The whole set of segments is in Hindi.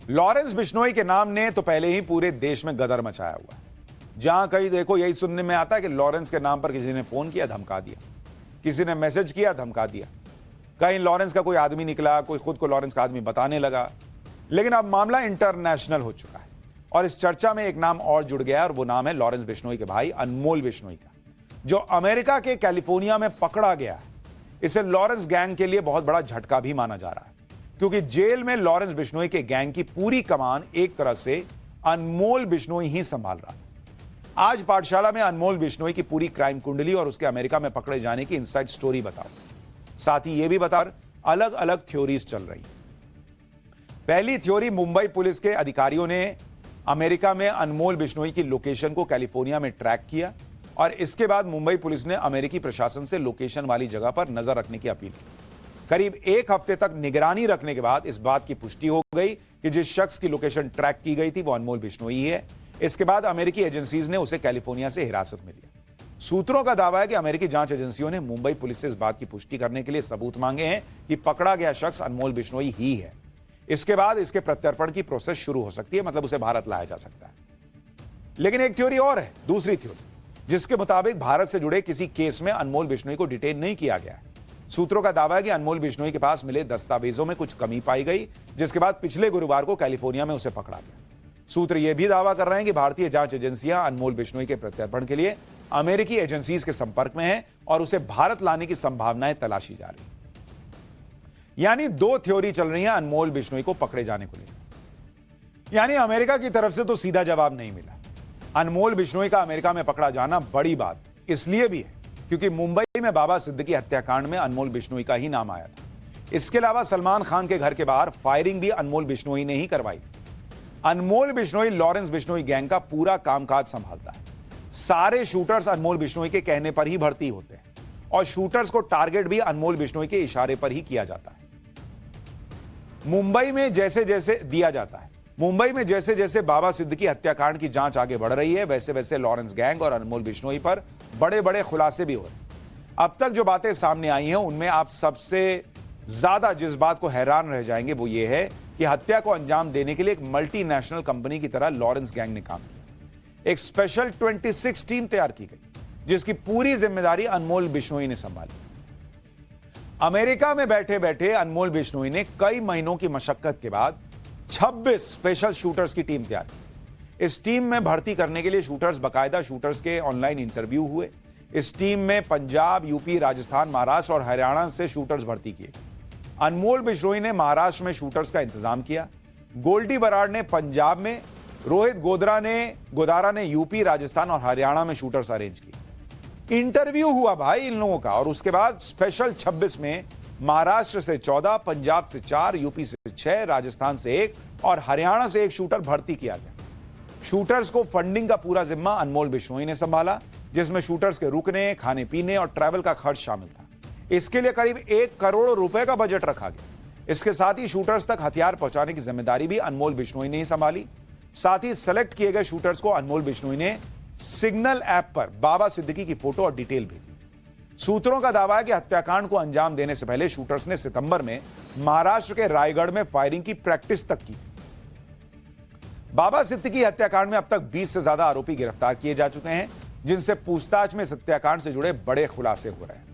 लॉरेंस बिश्नोई के नाम ने तो पहले ही पूरे देश में गदर मचाया हुआ है। जहां कहीं देखो यही सुनने में आता है कि लॉरेंस के नाम पर किसी ने फोन किया, धमका दिया, किसी ने मैसेज किया, धमका दिया। कहीं लॉरेंस का कोई आदमी निकला, कोई खुद को लॉरेंस का आदमी बताने लगा। लेकिन अब मामला इंटरनेशनल हो चुका है और इस चर्चा में एक नाम और जुड़ गया है और वो नाम है लॉरेंस बिश्नोई के भाई अनमोल बिश्नोई का, जो अमेरिका के कैलिफोर्निया में पकड़ा गया है। इसे लॉरेंस गैंग के लिए बहुत बड़ा झटका भी माना जा रहा है, क्योंकि जेल में लॉरेंस बिश्नोई के गैंग की पूरी कमान एक तरह से अनमोल बिश्नोई ही संभाल रहा था। आज पाठशाला में अनमोल बिश्नोई की पूरी क्राइम कुंडली और उसके अमेरिका में पकड़े जाने की इनसाइड स्टोरी बताओ। साथ ही यह भी बता अलग अलग थ्योरीज चल रही। पहली थ्योरी, मुंबई पुलिस के अधिकारियों ने अमेरिका में अनमोल बिश्नोई की लोकेशन को कैलिफोर्निया में ट्रैक किया और इसके बाद मुंबई पुलिस ने अमेरिकी प्रशासन से लोकेशन वाली जगह पर नजर रखने की अपील की। करीब एक हफ्ते तक निगरानी रखने के बाद इस बात की पुष्टि हो गई कि जिस शख्स की लोकेशन ट्रैक की गई थी वो अनमोल बिश्नोई है। इसके बाद अमेरिकी एजेंसीज ने उसे कैलिफोर्निया से हिरासत में लिया। सूत्रों का दावा है कि अमेरिकी जांच एजेंसियों ने मुंबई पुलिस से इस बात की पुष्टि करने के लिए सबूत मांगे हैं कि पकड़ा गया शख्स अनमोल बिश्नोई ही है। इसके बाद इसके प्रत्यर्पण की प्रोसेस शुरू हो सकती है, मतलब उसे भारत लाया जा सकता है। लेकिन एक थ्योरी और है, दूसरी थ्योरी, जिसके मुताबिक भारत से जुड़े किसी केस में अनमोल बिश्नोई को डिटेन नहीं किया गया है। सूत्रों का दावा है कि अनमोल बिश्नोई के पास मिले दस्तावेजों में कुछ कमी पाई गई, जिसके बाद पिछले गुरुवार को कैलिफोर्निया में उसे पकड़ा गया। सूत्र यह भी दावा कर रहे हैं कि भारतीय जांच एजेंसियां अनमोल बिश्नोई के प्रत्यर्पण के लिए अमेरिकी एजेंसीज के संपर्क में हैं और उसे भारत लाने की संभावनाएं तलाशी जा रही। यानी दो थ्योरी चल रही हैं अनमोल बिश्नोई को पकड़े जाने को लेकर। यानी अमेरिका की तरफ से तो सीधा जवाब नहीं मिला। अनमोल बिश्नोई का अमेरिका में पकड़ा जाना बड़ी बात इसलिए भी है क्योंकि मुंबई में बाबा सिद्दीकी हत्याकांड में अनमोल बिश्नोई का ही नाम आया था। इसके अलावा सलमान खान के घर के बाहर फायरिंग भी अनमोल बिश्नोई ने ही करवाई थी। अनमोल बिश्नोई लॉरेंस बिश्नोई गैंग का पूरा कामकाज संभालता है। सारे शूटर्स अनमोल बिश्नोई के कहने पर ही भर्ती होते हैं और शूटर्स को टारगेट भी अनमोल बिश्नोई के इशारे पर ही किया जाता है। मुंबई में जैसे जैसे बाबा सिद्दीकी हत्याकांड की जांच आगे बढ़ रही है, वैसे वैसे लॉरेंस गैंग और अनमोल बिश्नोई पर बड़े बड़े खुलासे भी हो रहे हैं। अब तक जो बातें सामने आई हैं उनमें आप सबसे ज्यादा जिस बात को हैरान रह जाएंगे वो ये है कि हत्या को अंजाम देने के लिए एक मल्टीनेशनल कंपनी की तरह लॉरेंस गैंग ने काम किया। एक स्पेशल 26 टीम तैयार की गई जिसकी पूरी जिम्मेदारी अनमोल बिश्नोई ने संभाली। अमेरिका में बैठे बैठे अनमोल बिश्नोई ने कई महीनों की मशक्कत के बाद 26 स्पेशल शूटर्स की टीम तैयार की। इस टीम में भर्ती करने के लिए बाकायदा शूटर्स के ऑनलाइन इंटरव्यू हुए। इस टीम में पंजाब, यूपी, राजस्थान, महाराष्ट्र और हरियाणा से शूटर्स भर्ती किए। अनमोल बिश्नोई ने महाराष्ट्र में शूटर्स का इंतजाम किया। गोल्डी बराड़ ने पंजाब में, रोहित गोदारा ने यूपी, राजस्थान और हरियाणा में शूटर्स अरेंज किए। इंटरव्यू हुआ भाई इन लोगों का और उसके बाद स्पेशल 26 में महाराष्ट्र से 14, पंजाब से 4, यूपी से 6, राजस्थान से 1 और हरियाणा से 1 शूटर भर्ती किया गया। शूटर्स को फंडिंग का पूरा जिम्मा अनमोल बिश्नोई ने संभाला, जिसमें शूटर्स के रुकने, खाने पीने और ट्रैवल का खर्च शामिल था। इसके लिए करीब 1 करोड़ रुपए का बजट रखा गया। इसके साथ ही शूटर्स तक हथियार पहुंचाने की जिम्मेदारी भी अनमोल बिश्नोई ने ही संभाली। साथ ही सेलेक्ट किए गए शूटर्स को अनमोल बिश्नोई ने सिग्नल ऐप पर बाबा सिद्दीकी की फोटो और डिटेल भेजी। सूत्रों का दावा है कि हत्याकांड को अंजाम देने से पहले शूटर्स ने सितंबर में महाराष्ट्र के रायगढ़ में फायरिंग की प्रैक्टिस तक की। बाबा सिद्दीकी हत्याकांड में अब तक 20 से ज्यादा आरोपी गिरफ्तार किए जा चुके हैं, जिनसे पूछताछ में इस हत्याकांड से जुड़े बड़े खुलासे हो रहे हैं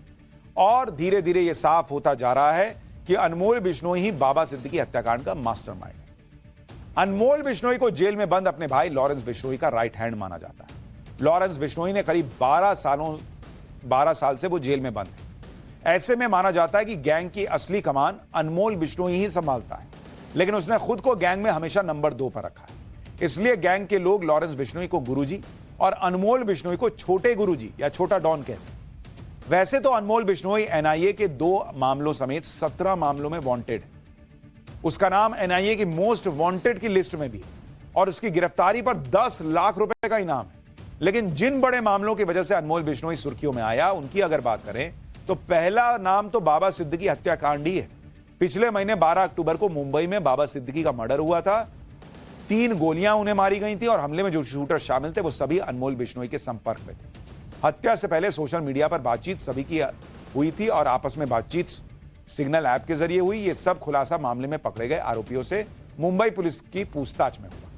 और धीरे धीरे यह साफ होता जा रहा है कि अनमोल बिश्नोई ही बाबा सिद्दीकी हत्याकांड का मास्टरमाइंड है। अनमोल बिश्नोई को जेल में बंद अपने भाई लॉरेंस बिश्नोई का राइट हैंड माना जाता है। लॉरेंस बिश्नोई ने करीब 12 साल से वो जेल में बंद है। ऐसे में माना जाता है कि गैंग की असली कमान अनमोल बिश्नोई ही संभालता है, लेकिन उसने खुद को गैंग में हमेशा नंबर 2 पर रखा है। इसलिए गैंग के लोग लॉरेंस बिश्नोई को गुरुजी और अनमोल बिश्नोई को छोटे गुरुजी या छोटा डॉन कहते हैं। वैसे तो अनमोल बिश्नोई एनआईए के 2 मामलों समेत 17 मामलों में वांटेड है। उसका नाम एनआईए की मोस्ट वांटेड की लिस्ट में भी है और उसकी गिरफ्तारी पर 10 लाख रुपए का इनाम है। लेकिन जिन बड़े मामलों की वजह से अनमोल बिश्नोई सुर्खियों में आया, उनकी अगर बात करें तो पहला नाम तो बाबा सिद्दीकी हत्याकांड ही है। पिछले महीने 12 अक्टूबर को मुंबई में बाबा सिद्दीकी का मर्डर हुआ था। 3 गोलियां उन्हें मारी गई थी और हमले में जो शूटर शामिल थे वो सभी अनमोल बिश्नोई के संपर्क में थे। हत्या से पहले सोशल मीडिया पर बातचीत सभी की हुई थी और आपस में बातचीत सिग्नल ऐप के जरिए हुई। ये सब खुलासा मामले में पकड़े गए आरोपियों से मुंबई पुलिस की पूछताछ में हुआ।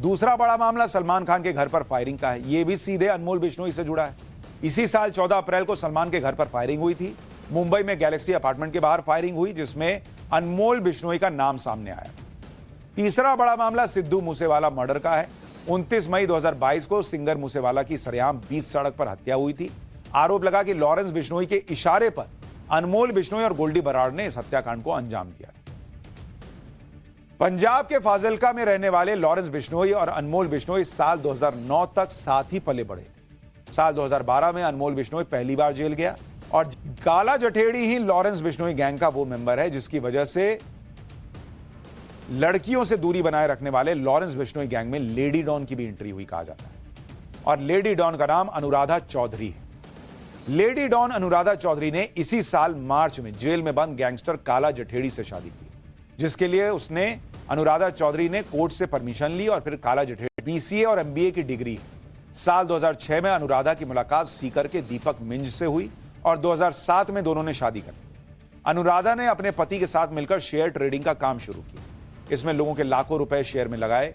दूसरा बड़ा मामला सलमान खान के घर पर फायरिंग का है। यह भी सीधे अनमोल बिश्नोई से जुड़ा है। इसी साल 14 अप्रैल को सलमान के घर पर फायरिंग हुई थी। मुंबई में गैलेक्सी अपार्टमेंट के बाहर फायरिंग हुई, जिसमें अनमोल बिश्नोई का नाम सामने आया। तीसरा बड़ा मामला सिद्धू मूसेवाला मर्डर का है। 29 मई 2022 को सिंगर मूसेवाला की सरेआम बीच सड़क पर हत्या हुई थी। आरोप लगा कि लॉरेंस बिश्नोई के इशारे पर अनमोल बिश्नोई और गोल्डी बराड़ ने इस हत्याकांड को अंजाम दिया। पंजाब के फाजिल्का में रहने वाले लॉरेंस बिश्नोई और अनमोल बिश्नोई साल 2009 तक साथ ही पले बढ़े थे। साल 2012 में अनमोल बिश्नोई पहली बार जेल गया और काला जठेड़ी ही लॉरेंस बिश्नोई गैंग का वो मेंबर है जिसकी वजह से लड़कियों से दूरी बनाए रखने वाले लॉरेंस बिश्नोई गैंग में लेडी डॉन की भी एंट्री हुई कहा जाता है। और लेडी डॉन का नाम अनुराधा चौधरी है। लेडी डॉन अनुराधा चौधरी ने इसी साल मार्च में जेल में बंद गैंगस्टर काला जठेड़ी से शादी की, जिसके लिए उसने अनुराधा चौधरी ने कोर्ट से परमिशन ली और फिर काला जठेड़ी बीसीए और एमबीए की डिग्री है। साल 2006 में अनुराधा की मुलाकात सीकर के दीपक मिंज से हुई और 2007 में दोनों ने शादी कर ली। अनुराधा ने अपने पति के साथ मिलकर शेयर ट्रेडिंग का काम शुरू किया। इसमें लोगों के लाखों रुपए शेयर में लगाए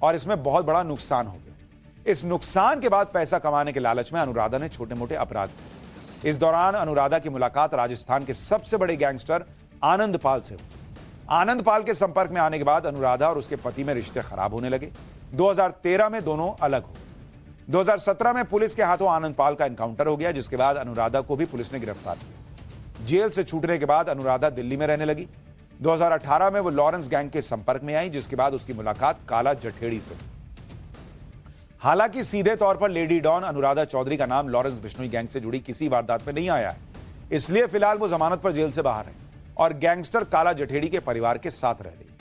और इसमें बहुत बड़ा नुकसान हो गया। इस नुकसान के बाद पैसा कमाने के लालच में अनुराधा ने छोटे मोटे अपराध किए। इस दौरान अनुराधा की मुलाकात राजस्थान के सबसे बड़े गैंगस्टर आनंद पाल से हुई। आनंद पाल के संपर्क में आने के बाद अनुराधा और उसके पति में रिश्ते खराब होने लगे। 2013 में दोनों अलग हो गए। 2017 में पुलिस के हाथों आनंद पाल का एनकाउंटर हो गया, जिसके बाद अनुराधा को भी पुलिस ने गिरफ्तार किया। जेल से छूटने के बाद अनुराधा दिल्ली में रहने लगी। 2018 में वो लॉरेंस गैंग के संपर्क में आई, जिसके बाद उसकी मुलाकात काला जठेड़ी से हुई। हालांकि सीधे तौर पर लेडी डॉन अनुराधा चौधरी का नाम लॉरेंस बिश्नोई गैंग से जुड़ी किसी वारदात में नहीं आया है, इसलिए फिलहाल वो जमानत पर जेल से बाहर है और गैंगस्टर काला जठेड़ी के परिवार के साथ रह रही है।